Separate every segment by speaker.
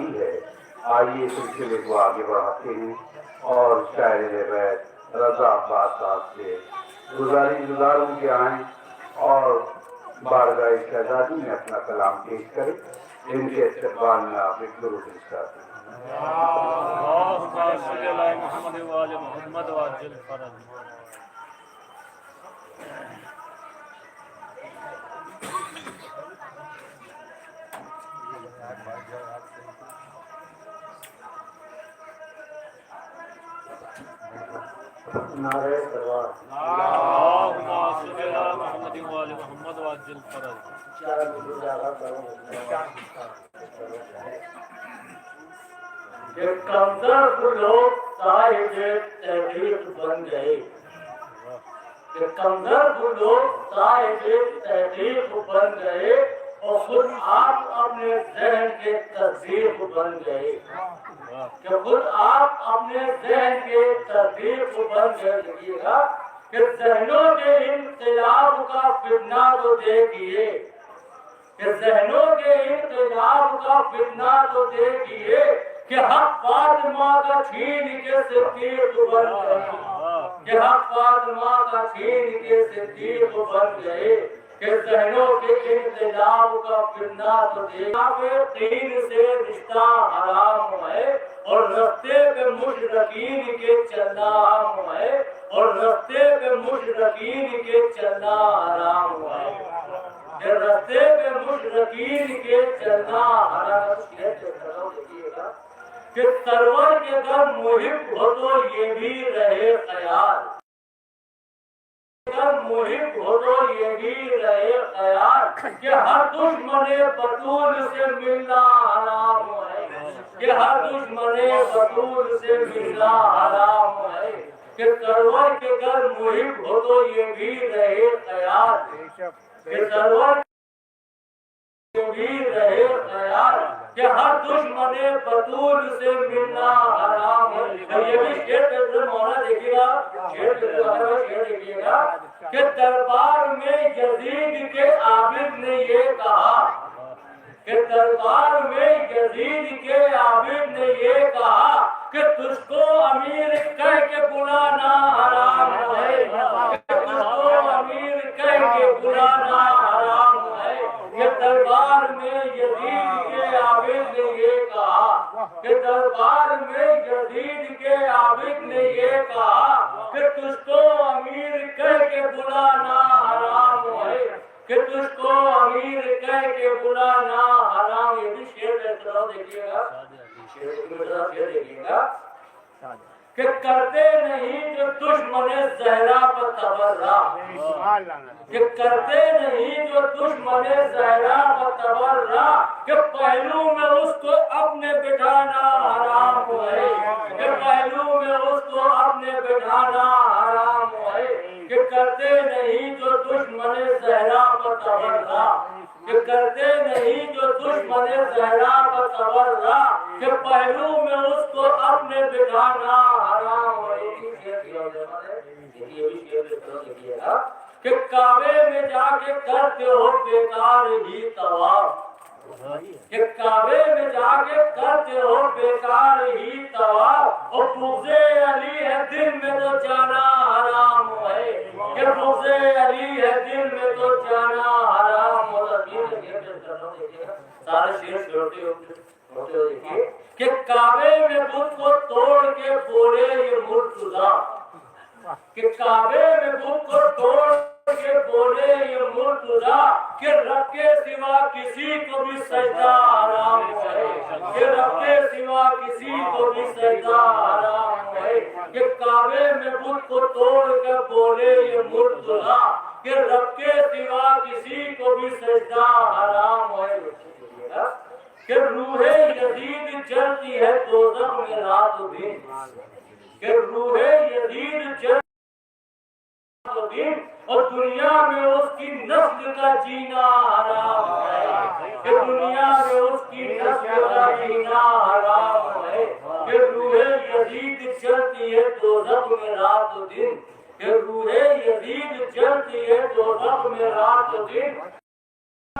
Speaker 1: آزادی ہے۔ آئیے سلسلے کو آگے بڑھاتے ہیں اور شاعر بیت رضا عباس صاحب سے گزاروں کے آئیں اور بارگاہ شہزادی میں اپنا کلام پیش کریں۔ ان کے استقبال میں آپ ایک درود ارشاد کریں۔ نعرہ دربار
Speaker 2: کمزور لوگ صاحب تحقیق بن گئے، کمزور لوگ صاحب تحقیق بن گئے اور خود آپ اپنے ذہن کے تصدیق بن گئے، کہ خود آپ اپنے ذہن کے تصدیق بن گئے۔ دیکھیے گا کہ ذہنوں کے انقلاب کا فتنہ تو دیکھیے، کہ ذہنوں کے انقلاب کا فتنہ تو دیکھیے، کہ حق فاطمہ کا چھین کے صدیق بن گئے، کہ حق فاطمہ کا چھین کے صدیق بن گئے، کہ ذہنوں کے انقلاب کا فتنہ تو دیکھا، تین سے رشتہ حرام ہے اور رستے پہ مشرکین کے چلنا حرام ہے، اور رستے پہ مشرکین کے چلنا حرام ہے، کہ رستے پہ مشرکین کے چلنا حرام ہے۔ کہ سرور کے در محب ہو تو یہ بھی رہے خیال، محب ہو تو یہ بھی رہے خیال، کہ ہر دشمن بطول سے ملنا حرام ہے، کہ ہر دشمن بطول سے ملنا حرام ہے، کہ سرور کے در محب ہو تو یہ بھی رہے خیال، کہ سرور بھی رہے خیال، کہ ہر دشمن بطول سے ملنا حرام ہے۔ یہ بھی شعر مولانا دیکھیے گا، شعر دیکھیے گا کہ دربار میں یزید کے عابد نے یہ کہا، کہ دربار میں یزید کے عابد نے یہ کہا کہ تجھ کو امیر کہہ کے بلانا حرام ہے، کہ تجھ کو امیر کہہ کے بلانا حرام ہے، کہ دربار میں یزید کے عابد نے یہ کہا، کہ دربار میں یزید کے عابد نے یہ کہا کہ تجھ کو امیر کہہ کے بلانا حرام ہے، کہ تجھ کو امیر کہہ کے بلانا حرام۔ یہ بھی شعر دیکھیے گا، شعر دیکھیے گا کہ کرتے نہیں جو دشمن زہرا پر تبرہ، کہ کرتے نہیں جو دشمن زہرا پر تبرہ، کہ پہلو میں اس کو اپنے بٹھانا حرام ہے، کہ پہلو میں اس کو اپنے بٹھانا حرام ہے، کہ کرتے نہیں جو دشمن زہرا پر تبرہ، کہ کرتے نہیں جو دشمن زہرا پر تبرہ، کہ پہلو میں اس کو اپنے بٹھانا حرام ہے۔ کہ کعبے میں جا کے کرتے ہو بیکار ہی طواف، کہ کعبے میں جا کے کرتے ہو بیکار ہی طواف، اور بغض علی ہے دل میں تو جانا حرام ہے، کہ بغض علی ہے دل میں تو جانا حرام ہے۔ سارے شیر چھوڑتے ہوتے کہ کعبے میں بت کو توڑ کے بولے یہ مرتضیٰ، کہ کعبے میں بت کو توڑ کے بولے یہ مرتضیٰ، کہ رب کے سوا کسی کو بھی سجدہ حرام ہے، کہ رب کے سوا کسی کو بھی سجدہ حرام ہے، کہ کعبے میں بت کو توڑ کے بولے یہ مرتضیٰ، کہ رب کے سوا کسی کو بھی سجدہ حرام ہے۔ کہ روح یزید جلتی ہے دوزخ میں رات و دن، کہ روح یزید جلتی ہے رات و دن، اور دنیا میں اس کی نسل کا جینا حرام ہے، کہ دنیا میں اس کی نسل کا جینا حرام ہے، کہ روح یزید جلتی ہے دوزخ میں رات و دن، کہ روح یزید جلتی ہے دوزخ میں رات و دن،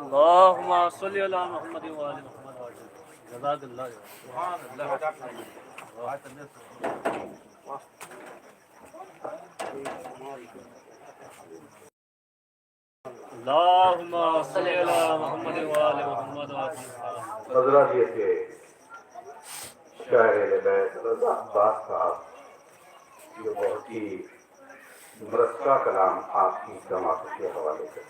Speaker 3: اللهم صل على محمد وعلى محمد جزاك الله اللهم صل على محمد وعلى محمد
Speaker 1: حضرات یہ تھے شاعر بیت رضا عباس صاحب جو بہت ہی مرثہ کلام آپ کی سماعت کے حوالے سے